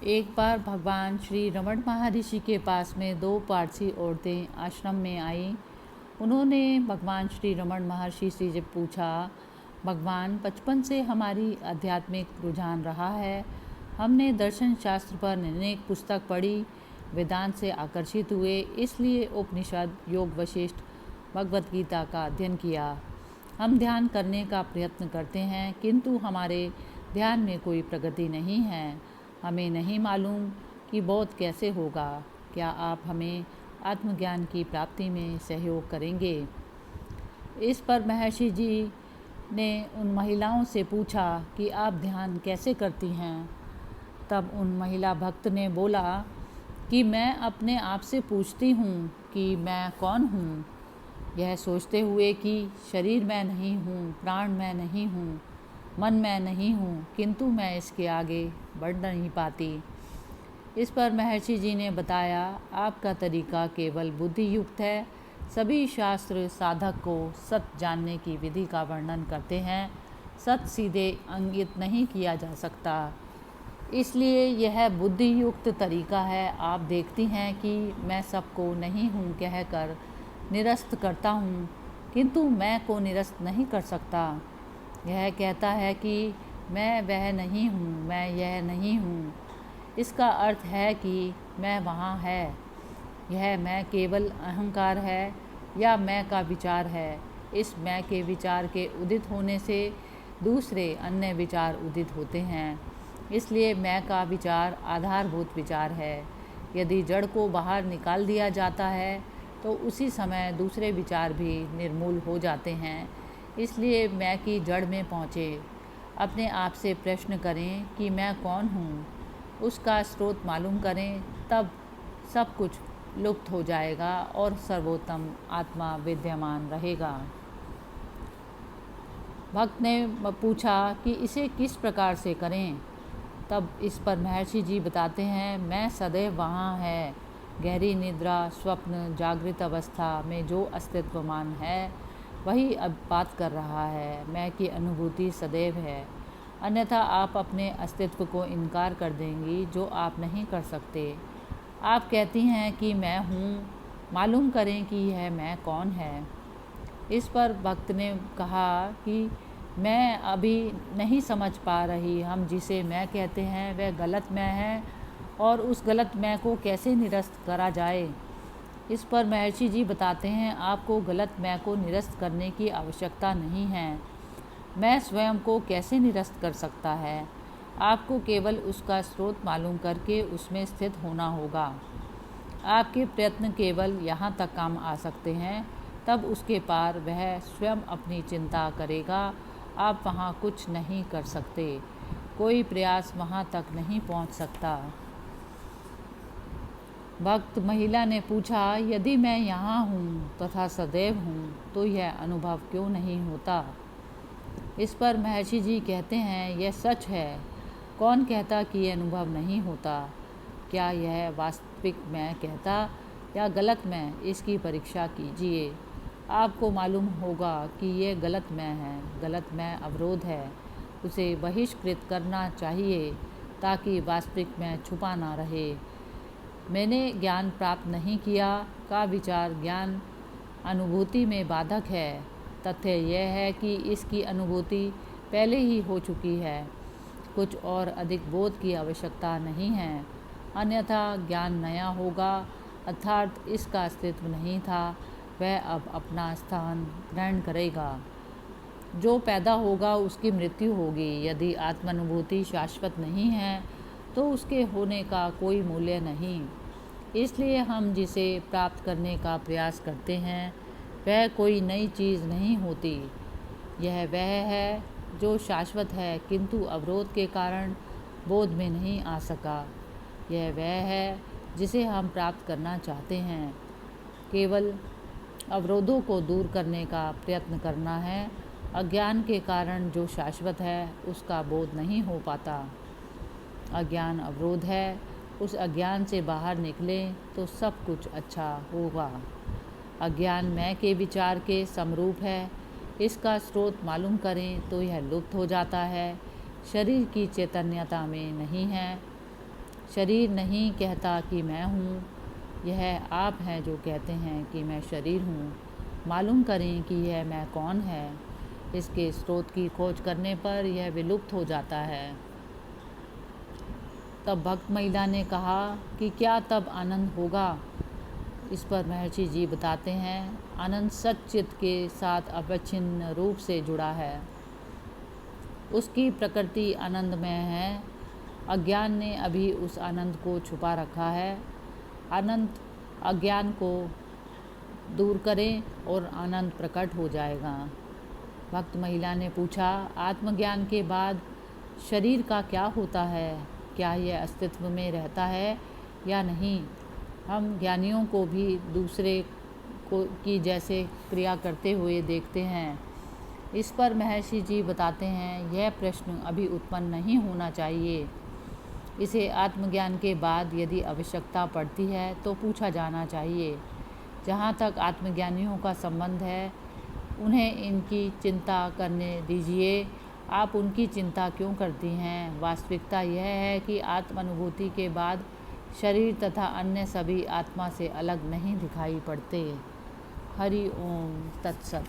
एक बार भगवान श्री रमण महर्षि के पास में दो पारसी औरतें आश्रम में आईं। उन्होंने भगवान श्री रमण महर्षि से जब पूछा, भगवान, बचपन से हमारी आध्यात्मिक रुझान रहा है। हमने दर्शन शास्त्र पर अनेक पुस्तक पढ़ी, वेदांत से आकर्षित हुए, इसलिए उपनिषद, योग वशिष्ठ, भगवत गीता का अध्ययन किया। हम ध्यान करने का प्रयत्न करते हैं, किंतु हमारे ध्यान में कोई प्रगति नहीं है। हमें नहीं मालूम कि बोध कैसे होगा। क्या आप हमें आत्मज्ञान की प्राप्ति में सहयोग करेंगे? इस पर महर्षि जी ने उन महिलाओं से पूछा कि आप ध्यान कैसे करती हैं। तब उन महिला भक्त ने बोला कि मैं अपने आप से पूछती हूँ कि मैं कौन हूँ, यह सोचते हुए कि शरीर मैं नहीं हूँ, प्राण मैं नहीं हूँ, मन मैं नहीं हूँ, किंतु मैं इसके आगे बढ़ नहीं पाती। इस पर महर्षि जी ने बताया, आपका तरीका केवल बुद्धि युक्त है। सभी शास्त्र साधक को सत्य जानने की विधि का वर्णन करते हैं। सत्य सीधे इंगित नहीं किया जा सकता, इसलिए यह बुद्धि युक्त तरीका है। आप देखती हैं कि मैं सबको नहीं हूँ कहकर निरस्त करता हूँ, किंतु मैं को निरस्त नहीं कर सकता। यह कहता है कि मैं वह नहीं हूँ, मैं यह नहीं हूँ। इसका अर्थ है कि मैं वहाँ है। यह मैं केवल अहंकार है या मैं का विचार है। इस मैं के विचार के उदित होने से दूसरे अन्य विचार उदित होते हैं, इसलिए मैं का विचार आधारभूत विचार है। यदि जड़ को बाहर निकाल दिया जाता है तो उसी समय दूसरे विचार भी निर्मूल हो जाते हैं। इसलिए मैं की जड़ में पहुँचे। अपने आप से प्रश्न करें कि मैं कौन हूँ, उसका स्रोत मालूम करें, तब सब कुछ लुप्त हो जाएगा और सर्वोत्तम आत्मा विद्यमान रहेगा। भक्त ने पूछा कि इसे किस प्रकार से करें। तब इस पर महर्षि जी बताते हैं, मैं सदैव वहाँ है। गहरी निद्रा, स्वप्न, जागृत अवस्था में जो अस्तित्वमान है वही अब बात कर रहा है। मैं की अनुभूति सदैव है, अन्यथा आप अपने अस्तित्व को इनकार कर देंगी, जो आप नहीं कर सकते। आप कहती हैं कि मैं हूँ, मालूम करें कि यह मैं कौन है। इस पर भक्त ने कहा कि मैं अभी नहीं समझ पा रही। हम जिसे मैं कहते हैं वह गलत मैं है, और उस गलत मैं को कैसे निरस्त करा जाए। इस पर महर्षि जी बताते हैं, आपको गलत मैं को निरस्त करने की आवश्यकता नहीं है। मैं स्वयं को कैसे निरस्त कर सकता है। आपको केवल उसका स्रोत मालूम करके उसमें स्थित होना होगा। आपके प्रयत्न केवल यहाँ तक काम आ सकते हैं, तब उसके पार वह स्वयं अपनी चिंता करेगा। आप वहाँ कुछ नहीं कर सकते, कोई प्रयास वहाँ तक नहीं पहुँच सकता। भक्त महिला ने पूछा, यदि मैं यहाँ हूँ तथा सदैव हूँ तो यह अनुभव क्यों नहीं होता। इस पर महर्षि जी कहते हैं, यह सच है। कौन कहता कि यह अनुभव नहीं होता। क्या यह वास्तविक मैं कहता या गलत मैं, इसकी परीक्षा कीजिए। आपको मालूम होगा कि ये गलत मैं है। गलत मैं अवरोध है, उसे बहिष्कृत करना चाहिए ताकि वास्तविक मैं छुपा ना रहे। मैंने ज्ञान प्राप्त नहीं किया का विचार ज्ञान अनुभूति में बाधक है। तथ्य यह है कि इसकी अनुभूति पहले ही हो चुकी है। कुछ और अधिक बोध की आवश्यकता नहीं है, अन्यथा ज्ञान नया होगा, अर्थात इसका अस्तित्व नहीं था, वह अब अपना स्थान ग्रहण करेगा। जो पैदा होगा उसकी मृत्यु होगी। यदि आत्मानुभूति शाश्वत नहीं है तो उसके होने का कोई मूल्य नहीं। इसलिए हम जिसे प्राप्त करने का प्रयास करते हैं वह कोई नई चीज़ नहीं होती। यह वह है जो शाश्वत है, किंतु अवरोध के कारण बोध में नहीं आ सका। यह वह है जिसे हम प्राप्त करना चाहते हैं। केवल अवरोधों को दूर करने का प्रयत्न करना है। अज्ञान के कारण जो शाश्वत है उसका बोध नहीं हो पाता। अज्ञान अवरोध है, उस अज्ञान से बाहर निकलें तो सब कुछ अच्छा होगा। अज्ञान मैं के विचार के समरूप है। इसका स्रोत मालूम करें तो यह लुप्त हो जाता है, शरीर की चैतन्यता में नहीं है। शरीर नहीं कहता कि मैं हूँ, यह आप हैं जो कहते हैं कि मैं शरीर हूँ। मालूम करें कि यह मैं कौन है। इसके स्रोत की खोज करने पर यह विलुप्त हो जाता है। तब भक्त महिला ने कहा कि क्या तब आनंद होगा? इस पर महर्षि जी बताते हैं, आनंद सच्चित के साथ अविच्छिन्न रूप से जुड़ा है। उसकी प्रकृति आनंदमय है। अज्ञान ने अभी उस आनंद को छुपा रखा है। अनंत अज्ञान को दूर करें और आनंद प्रकट हो जाएगा। भक्त महिला ने पूछा, आत्मज्ञान के बाद शरीर का क्या होता है? क्या यह अस्तित्व में रहता है या नहीं? हम ज्ञानियों को भी दूसरे को की जैसे क्रिया करते हुए देखते हैं। इस पर महर्षि जी बताते हैं, यह प्रश्न अभी उत्पन्न नहीं होना चाहिए। इसे आत्मज्ञान के बाद यदि आवश्यकता पड़ती है तो पूछा जाना चाहिए। जहाँ तक आत्मज्ञानियों का संबंध है, उन्हें इनकी चिंता करने दीजिए। आप उनकी चिंता क्यों करती हैं? वास्तविकता यह है कि आत्मानुभूति के बाद शरीर तथा अन्य सभी आत्मा से अलग नहीं दिखाई पड़ते। हरि ओम तत्सत।